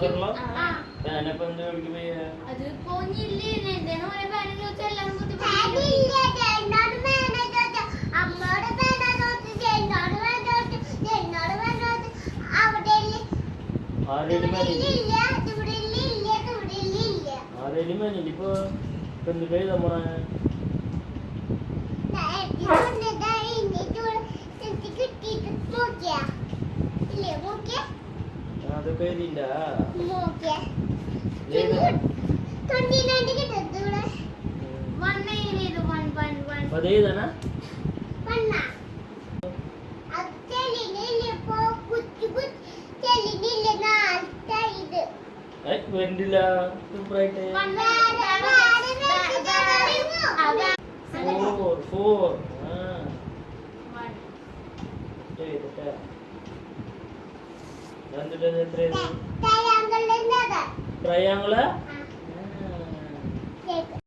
മാത്രമല്ല ഞാനപ്പോ എന്ത് കളിക്കും അത് പോഞ്ഞില്ലേ എന്താണ് ഓരോ പാനും ചോദിച്ചാൽ എല്ലാം ഇപ്പൊ എന്ത് പേര് നമ്മളെ അതൊക്കെ എഴുതിണ്ട അതേതാണ വരണ്ടില്ല സൂപ്പറായിട്ട് 4 എന്നിട്ട് എത്ര ട്രയാങ്കിള്